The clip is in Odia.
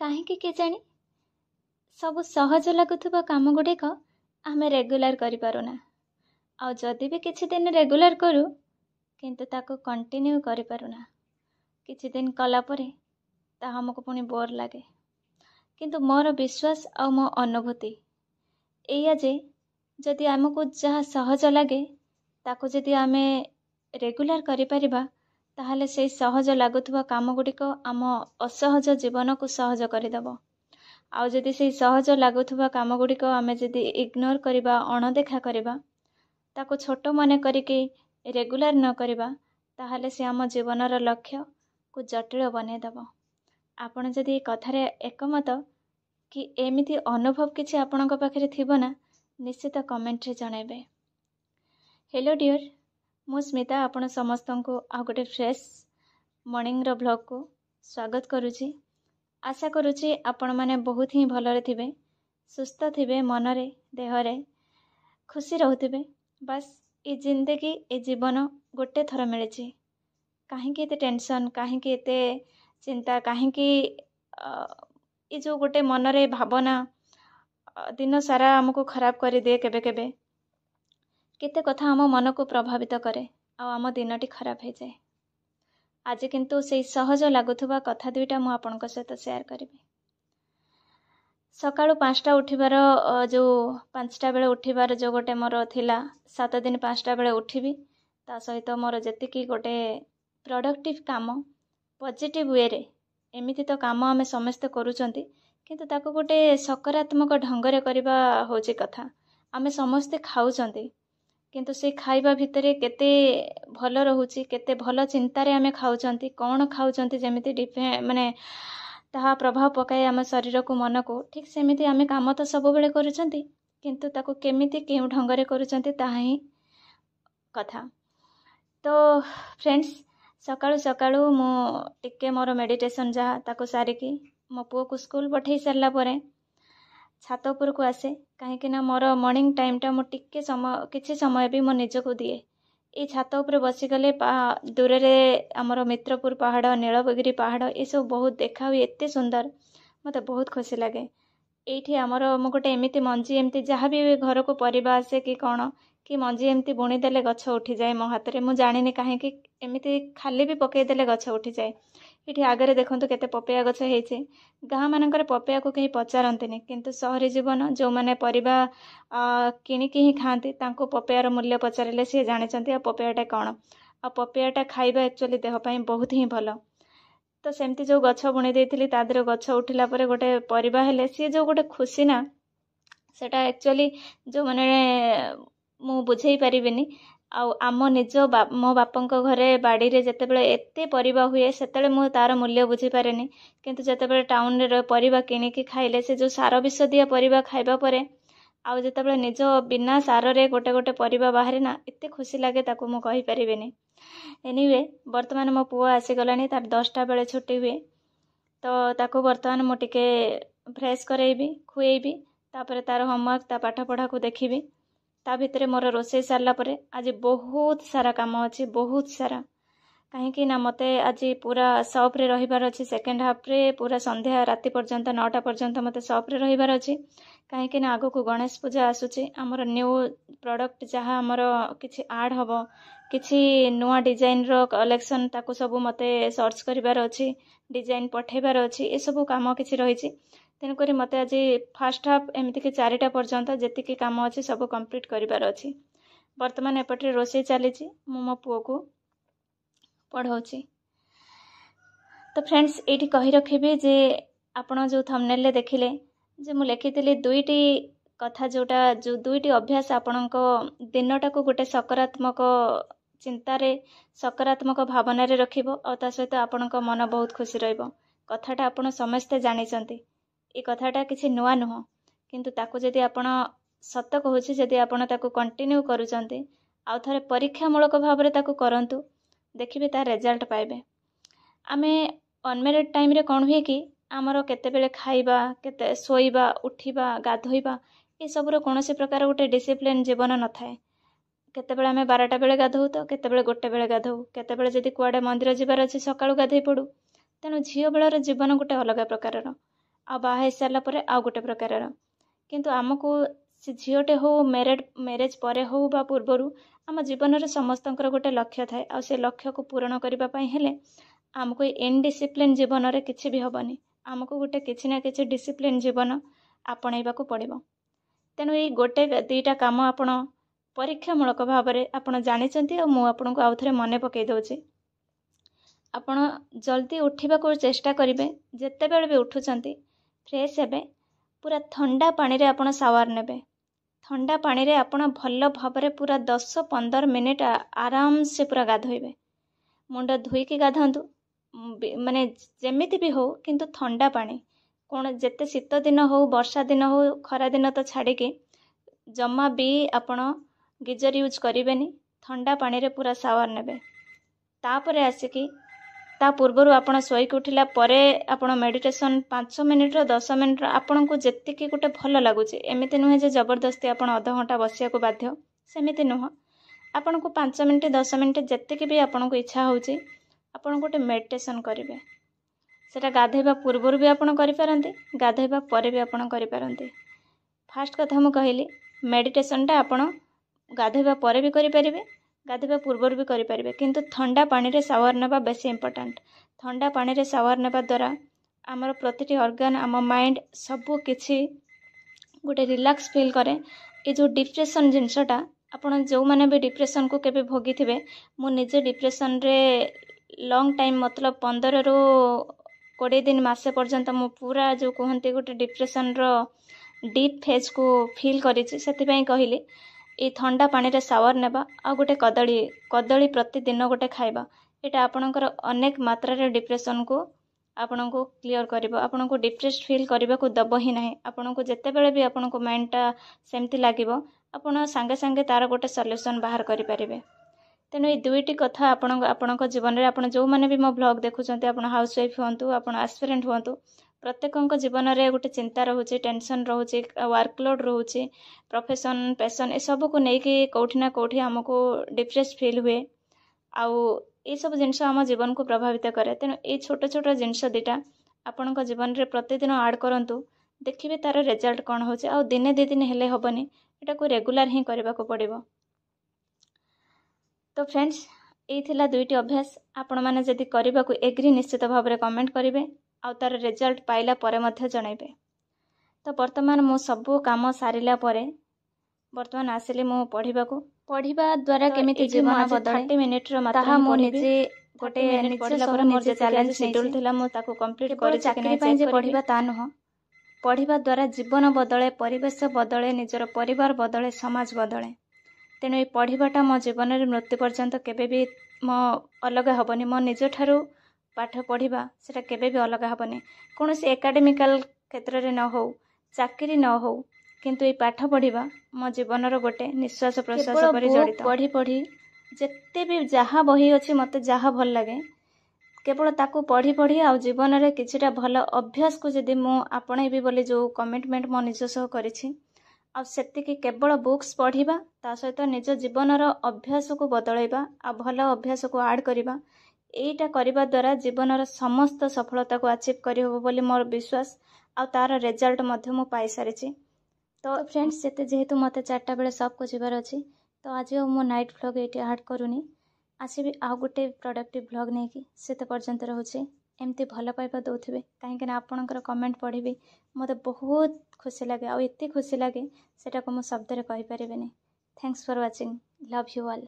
କାହିଁକି କେଜାଣି ସବୁ ସହଜ ଲାଗୁଥିବା କାମ ଗୁଡ଼ିକ ଆମେ ରେଗୁଲାର କରିପାରୁନା। ଆଉ ଯଦି ବି କିଛି ଦିନ ରେଗୁଲାର କରୁ କିନ୍ତୁ ତାକୁ କଣ୍ଟିନ୍ୟୁ କରିପାରୁନା। କିଛି ଦିନ କଲା ପରେ ତାହା ଆମକୁ ପୁଣି ବୋର୍ ଲାଗେ। କିନ୍ତୁ ମୋର ବିଶ୍ୱାସ ଆଉ ମୋ ଅନୁଭୂତି ଏଇଆ ଯେ ଯଦି ଆମକୁ ଯାହା ସହଜ ଲାଗେ ତାକୁ ଯଦି ଆମେ ରେଗୁଲାର କରିପାରିବା ତାହେଲେ ସେଇ ସହଜ ଲାଗୁଥିବା କାମ ଗୁଡ଼ିକ ଆମ ଅସହଜ ଜୀବନକୁ ସହଜ କରିଦେବ। ଆଉ ଯଦି ସେଇ ସହଜ ଲାଗୁଥିବା କାମ ଗୁଡ଼ିକ ଆମେ ଯଦି ଇଗ୍ନୋର କରିବା, ଅଣଦେଖା କରିବା, ତାକୁ ଛୋଟ ମନେ କରିକି ରେଗୁଲାର ନ କରିବା ତାହେଲେ ସେ ଆମ ଜୀବନର ଲକ୍ଷ୍ୟକୁ ଜଟିଳ ବନେଇଦେବ। ଆପଣ ଯଦି ଏ କଥାରେ ଏକମତ କି ଏମିତି ଅନୁଭବ କିଛି ଆପଣଙ୍କ ପାଖରେ ଥିବ ନା, ନିଶ୍ଚିତ କମେଣ୍ଟରେ ଜଣାଇବେ। ହେଲୋ ଡିଅର୍, ମୁଁ ସ୍ମିତା ଆପଣ ସମସ୍ତଙ୍କୁ ଆଉ ଗୋଟେ ଫ୍ରେଶ୍ ମର୍ଣ୍ଣିଂର ଭ୍ଲଗ୍କୁ ସ୍ୱାଗତ କରୁଛି। ଆଶା କରୁଛି ଆପଣମାନେ ବହୁତ ହିଁ ଭଲରେ ଥିବେ, ସୁସ୍ଥ ଥିବେ, ମନରେ ଦେହରେ ଖୁସି ରହୁଥିବେ। ବାସ୍ ଏ ଜିନ୍ଦଗି, ଏ ଜୀବନ ଗୋଟେ ଥର ମିଳିଛି। କାହିଁକି ଏତେ ଟେନସନ୍, କାହିଁକି ଏତେ ଚିନ୍ତା, କାହିଁକି ଏ ଯେଉଁ ଗୋଟେ ମନରେ ଭାବନା ଦିନ ସାରା ଆମକୁ ଖରାପ କରିଦିଏ। କେବେ କେବେ କେତେ କଥା ଆମ ମନକୁ ପ୍ରଭାବିତ କରେ ଆଉ ଆମ ଦିନଟି ଖରାପ ହେଇଯାଏ। ଆଜି କିନ୍ତୁ ସେଇ ସହଜ ଲାଗୁଥିବା କଥା ଦୁଇଟା ମୁଁ ଆପଣଙ୍କ ସହିତ ସେୟାର କରିବି। ସକାଳୁ 5ଟା ଉଠିବାର ଯେଉଁ 5ଟା ବେଳେ ଉଠିବାର ଯେଉଁ ଗୋଟେ ମୋର ଥିଲା, 7 ଦିନ 5ଟା ବେଳେ ଉଠିବି, ତା ସହିତ ମୋର ଯେତିକି ଗୋଟେ ପ୍ରଡକ୍ଟିଭ୍ କାମ ପଜିଟିଭ୍ ୱେରେ, ଏମିତି ତ କାମ ଆମେ ସମସ୍ତେ କରୁଛନ୍ତି କିନ୍ତୁ ତାକୁ ଗୋଟେ ସକାରାତ୍ମକ ଢଙ୍ଗରେ କରିବା ହେଉଛି କଥା। ଆମେ ସମସ୍ତେ ଖାଉଛନ୍ତି କିନ୍ତୁ ସେଇ ଖାଇବା ଭିତରେ କେତେ ଭଲ ରହୁଛି, କେତେ ଭଲ ଚିନ୍ତାରେ ଆମେ ଖାଉଛନ୍ତି, କ'ଣ ଖାଉଛନ୍ତି, ଯେମିତି ମାନେ ତାହା ପ୍ରଭାବ ପକାଏ ଆମ ଶରୀରକୁ, ମନକୁ। ଠିକ୍ ସେମିତି ଆମେ କାମ ତ ସବୁବେଳେ କରୁଛନ୍ତି କିନ୍ତୁ ତାକୁ କେମିତି କେଉଁ ଢଙ୍ଗରେ କରୁଛନ୍ତି ତାହା ହିଁ କଥା। ତ ଫ୍ରେଣ୍ଡସ୍, ସକାଳୁ ସକାଳୁ ମୁଁ ଟିକେ ମୋର ମେଡ଼ିଟେସନ୍ ଯାହା ତାକୁ ସାରିକି ମୋ ପୁଅକୁ ସ୍କୁଲ ପଠାଇ ସାରିଲା ପରେ ଛାତ ଉପରକୁ ଆସେ। କାହିଁକି ନା ମୋର ମର୍ଣ୍ଣିଂ ଟାଇମ୍ଟା ମୁଁ ଟିକେ କିଛି ସମୟ ବି ମୋ ନିଜକୁ ଦିଏ। ଏଇ ଛାତ ଉପରେ ବସିଗଲେ ଦୂରରେ ଆମର ମିତ୍ରପୁର ପାହାଡ଼, ନୀଳଗିରି ପାହାଡ଼ ଏସବୁ ବହୁତ ଦେଖା ହୁଏ, ଏତେ ସୁନ୍ଦର, ମୋତେ ବହୁତ ଖୁସି ଲାଗେ। ଏଇଠି ମୁଁ ଗୋଟେ ଏମିତି ମଞ୍ଜି, ଏମିତି ଯାହା ବି ଘରକୁ ପରିବା ଆସେ କି କ'ଣ, କି ମଞ୍ଜି ଏମିତି ବୁଣିଦେଲେ ଗଛ ଉଠିଯାଏ ମୋ ହାତରେ। ମୁଁ ଜାଣିନି କାହିଁକି, ଏମିତି ଖାଲି ବି ପକେଇଦେଲେ ଗଛ ଉଠିଯାଏ। ଏଠି ଆଗରେ ଦେଖନ୍ତୁ କେତେ ପପେୟା ଗଛ ହେଇଛି। ଗାଁ ମାନଙ୍କରେ ପପେୟାକୁ କେହି ପଚାରନ୍ତିନି କିନ୍ତୁ ସହରୀ ଜୀବନ, ଯେଉଁମାନେ ପରିବା କିଣିକି ହିଁ ଖାଆନ୍ତି ତାଙ୍କୁ ପପେୟାର ମୂଲ୍ୟ ପଚାରିଲେ ସିଏ ଜାଣିଛନ୍ତି ଆଉ ପପେୟାଟା କ'ଣ। ଆଉ ପପେୟାଟା ଖାଇବା ଆକ୍ଚୁଆଲି ଦେହ ପାଇଁ ବହୁତ ହିଁ ଭଲ। ତ ସେମିତି ଯେଉଁ ଗଛ ବୁଣି ଦେଇଥିଲି ତା ଦେହରେ ଗଛ ଉଠିଲା ପରେ ଗୋଟେ ପରିବା ହେଲେ ସିଏ ଯେଉଁ ଗୋଟେ ଖୁସି ନା, ସେଟା ଆକ୍ଚୁଆଲି ଯେଉଁମାନେ ମୁଁ ବୁଝେଇ ପାରିବିନି। ଆଉ ଆମ ମୋ ବାପାଙ୍କ ଘରେ ବାଡ଼ିରେ ଯେତେବେଳେ ଏତେ ପରିବା ହୁଏ ସେତେବେଳେ ମୁଁ ତାର ମୂଲ୍ୟ ବୁଝିପାରେନି। କିନ୍ତୁ ଯେତେବେଳେ ଟାଉନରେ ପରିବା କିଣିକି ଖାଇଲେ, ସେ ଯେଉଁ ସାର ବିଷ ଦିଆ ପରିବା ଖାଇବା ପରେ ଆଉ ଯେତେବେଳେ ନିଜ ବିନା ସାରରେ ଗୋଟେ ଗୋଟେ ପରିବା ବାହାରେ ନା, ଏତେ ଖୁସି ଲାଗେ ତାକୁ ମୁଁ କହିପାରିବିନି। ଏନିୱେ, ବର୍ତ୍ତମାନ ମୋ ପୁଅ ଆସିଗଲାଣି, ତାର 10ଟା ବେଳେ ଛୁଟି ହୁଏ। ତ ତାକୁ ବର୍ତ୍ତମାନ ମୁଁ ଟିକେ ଫ୍ରେଶ୍ କରେଇବି, ଖୁଏଇବି, ତାପରେ ତାର ହୋମୱାର୍କ, ତା ପାଠପଢ଼ାକୁ ଦେଖିବି। ତା ଭିତରେ ମୋର ରୋଷେଇ ସାରିଲା ପରେ ଆଜି ବହୁତ ସାରା କାମ ଅଛି, ବହୁତ ସାରା। କାହିଁକି ନା ମୋତେ ଆଜି ପୁରା ସପ୍ରେ ରହିବାର ଅଛି। ସେକେଣ୍ଡ ହାଫ୍ରେ ପୁରା ସନ୍ଧ୍ୟା ରାତି ପର୍ଯ୍ୟନ୍ତ 9ଟା ପର୍ଯ୍ୟନ୍ତ ମୋତେ ସପ୍ରେ ରହିବାର ଅଛି। କାହିଁକି ନା ଆଗକୁ ଗଣେଶ ପୂଜା ଆସୁଛି। ଆମର ନ୍ୟୁ ପ୍ରଡ଼କ୍ଟ ଯାହା ଆମର କିଛି ଆଡ଼୍ ହେବ, କିଛି ନୂଆ ଡିଜାଇନର କଲେକ୍ସନ୍, ତାକୁ ସବୁ ମୋତେ ସର୍ଚ୍ଚ କରିବାର ଅଛି, ଡିଜାଇନ ପଠାଇବାର ଅଛି, ଏସବୁ କାମ କିଛି ରହିଛି। ତେଣୁକରି ମୋତେ ଆଜି ଫାର୍ଷ୍ଟ ହାଫ୍ ଏମିତିକି 4ଟା ପର୍ଯ୍ୟନ୍ତ ଯେତିକି କାମ ଅଛି ସବୁ କମ୍ପ୍ଲିଟ୍ କରିବାର ଅଛି। ବର୍ତ୍ତମାନ ଏପଟରେ ରୋଷେଇ ଚାଲିଛି, ମୁଁ ମୋ ପୁଅକୁ ପଢ଼ଉଛି। ତ ଫ୍ରେଣ୍ଡସ୍, ଏଇଠି କହି ରଖିବି ଯେ ଆପଣ ଯେଉଁ ଥମ୍ବନେଲରେ ଦେଖିଲେ ଯେ ମୁଁ ଲେଖିଥିଲି 2ଟି କଥା, ଯେଉଁ 2ଟି ଅଭ୍ୟାସ ଆପଣଙ୍କ ଦିନଟାକୁ ଗୋଟେ ସକାରାତ୍ମକ ଚିନ୍ତାରେ, ସକାରାତ୍ମକ ଭାବନାରେ ରଖିବ ଆଉ ତା ସହିତ ଆପଣଙ୍କ ମନ ବହୁତ ଖୁସି ରହିବ। କଥାଟା ଆପଣ ସମସ୍ତେ ଜାଣିଛନ୍ତି, ଏ କଥାଟା କିଛି ନୂଆ ନୁହଁ। କିନ୍ତୁ ତାକୁ ଯଦି ଆପଣ, ସତ କହୁଛି, ଯଦି ଆପଣ ତାକୁ କଣ୍ଟିନ୍ୟୁ କରୁଛନ୍ତି, ଆଉ ଥରେ ପରୀକ୍ଷାମୂଳକ ଭାବରେ ତାକୁ କରନ୍ତୁ, ଦେଖିବେ ତା ରେଜଲ୍ଟ ପାଇବେ। ଆମେ ଅନମ୍ୟାରେଡ୍ ଟାଇମ୍ରେ କ'ଣ ହୁଏ କି, ଆମର କେତେବେଳେ ଖାଇବା, କେତେ ଶୋଇବା, ଉଠିବା, ଗାଧୋଇବା, ଏସବୁର କୌଣସି ପ୍ରକାର ଗୋଟେ ଡିସିପ୍ଲିନ୍ ଜୀବନ ନଥାଏ। କେତେବେଳେ ଆମେ 12ଟା ବେଳେ ଗାଧୋଉ, ତ କେତେବେଳେ 1ଟା ବେଳେ ଗାଧୋଉ, କେତେବେଳେ ଯଦି କୁଆଡ଼େ ମନ୍ଦିର ଯିବାର ଅଛି ସକାଳୁ ଗାଧୋଇ ପଡ଼ୁ। ତେଣୁ ଝିଅ ବେଳର ଜୀବନ ଗୋଟେ ଅଲଗା ପ୍ରକାରର। आ बाहा हो सारा पर आउ गोटे प्रकार किंतु आमको से झीटे हो मैरेज पर हो बा पूर्वर आम जीवन में समस्त गोटे लक्ष्य थाए आ से लक्ष्य को पूरण करने हेले आमको इनडिसिप्लिन जीवन में किसी भी हेनी आमको गोटे किसी ना कि डिसिप्लिन जीवन आपणैवा पड़ो। तेणु ये गोटे दुईटा काम आपण परीक्षामूलक भाव में आपड़ जानते मुझे आउ थे मन पकई दौचे आपण जल्दी उठा को चेष्टा करेंगे जिते बड़े भी उठुंट फ्रेश हे पूरा ठंडा पानी रे आपण सावर ने ठंडा पानी रे आपण भल भाव में पूरा 10-15 मिनिट आराम से पूरा गाधोइबे मुंड धोईकी गाधंतु माने जेमिति भी हो किंतु ठंडा पानी कौन जेते शीत दिन हो वर्षा दिन हो खरा दिन तो छाड़िकी जमा भी आपण गिजर यूज करें ठंडा पानी रे पूरा सावर ने तापर आसिकी ता पूर्वर आपण शोक उठिला परे आपण मेडिटेशन 5 मिनिट 10 मिनिट आपण को जेतिकी गोटे भल लगुच एमती नुहे जे जबरदस्ती आपण अध घंटा बसिया को बाध्य सेमिति नुह आपण को 5 मिनिट 10 मिनिट जेतिकी भी आपण को इच्छा होची आपण गोटे मेडिटेशन करेंगे सेटा गाधेबा पूर्वर भी आपण करिपारंते गाधेबा परे भी आपण करिपारंते। फास्ट कथा मु कहली मेडिटेशनटा आपण गाधेबा परे भी करिपारिबे गाधेबा पूर्वर भी करें किंतु ठंडा पानी रे शावर नेबा बेसी इंपोर्टेंट। ठंडा पानी रे शावर नेबा द्वारा आमर प्रतिटी ऑर्गन आम माइंड सबू किछि गोटे रिलैक्स फील करे। ये जो डिप्रेशन जिनसटा आपण जो माने भी डिप्रेशन को केबे भोगी थिबे मु निजे डिप्रेशन रे लॉन्ग टाइम मतलब 15 ରୁ 20 दिन मासे पर्यंत मु पूरा जो कहते गोटे डिप्रेशन रो डीप फेज को फील करिछि सेति कहली ये ठंडा पानी रे शावर नेबा आ गोटे कदली प्रतिदिन गोटे खाइबा एटा आपणकर अनेक मात्रा रे डिप्रेशन को आपण को क्लियर करिवो आपण को डिप्रेस्ड फील करबा को दब ही नाही। आपण को जेते बेले भी आपण को माइंडटा सेमती लागिवो आपण संगे संगे तार गोटे सॉल्यूशन बाहर करि परिबे। तेणु ये दुईटी कथा आपण जीवन में आपण जो माने भी मो ब्लॉग देखुचंते आपण हाउस वाइफ हुंतु आपण एस्पिरेंट हुंतु प्रत्येक जीवन में गोटे चिंता रोचे टेंशन रोचे वर्कलोड रोचे प्रोफेशन पैशन ए सब को लेकिन कौटी ना कौटी आमको डिप्रेस फील हुए आउ ये सब जिनस आम जीवन को प्रभावित करे। तेणु ये छोट छोट जिनस दीटा आपण जीवन में प्रतिदिन ऐड करंतु देखिए तार रिजल्ट कौन होचे आउ दिने दी दिन हेले हबनी एटा को रेगुलर ही करबा को पड़िबो। तो फ्रेंड्स ये थिला दुईटी अभ्यास आपण माने जदि करबा को एग्री निश्चित भाव में कमेंट करेंगे आउ तार रिजल्ट पाइला परे मध्य जणाइबे। तो वर्तमान मु सबू काम सारिला परे वर्तमान आसिले मु पढ़िबा द्वारा केमिति जीवन बदले 30 मिनिट रो मात्रा मु निजे गोटे मिनिट पढ़िला परे मोर जे चैलेंज शेड्यूल थिला मु ताको कंप्लीट करि चाकरी पई जे पढ़िबा ता नह पढ़िबा द्वारा जीवन बदले परिवेश बदले निजर परिवार बदले समाज बदले। तेणु ये पढ़ाटा मो जीवन में मृत्यु पर्यंत केबे भी मो अलग हेनी मो निज ठारू पाठ पढ़ा सेटा केबे भी अलग हेनी कौन से एकाडेमिकल क्षेत्र में न हो चाकरी न हो किंतु ये पाठ पढ़ा मो जीवन गोटे निश्वास प्रश्वास पर जड़ित पढ़ी पढ़ी जिते भी जहाँ बही अच्छी मत जहाँ भल लगे केवल ताकू पढ़ी पढ़ी आ जीवन में किछिटा भल अभ्यास को जदि मु आपणेबी बोली जो कमिटमेंट मो निज सह करिछि आ सेतिकी केवल बुक्स पढ़ा ता सहित निज जीवनर अभ्यास को बदलैबा आ भल अभ्यास को आड करबा एटा करबा द्वारा जीवनर समस्त सफलता को अचीव करिहबो बोली मोर विश्वास आ तार रिजल्ट मध्य मु पाई सारिछि। तो फ्रेंड्स जेते जेहेतु मते 4टा बेले सबको जीवार अछि तो आज मो नाइट व्लॉग एटी ऐड करूनी आसीबी आ गोटे प्रोडक्टिव व्लॉग नै कि सेते पर्यंत रहउछि एमती भल पाइबा दउथिबे काहेकि ना आपनकर कमेंट पढ़िबे मते बहुत खुशी लगे आ एते खुशी लगे सेटा को मो शब्द रे कहि परिबेनी। Thanks for watching love you all.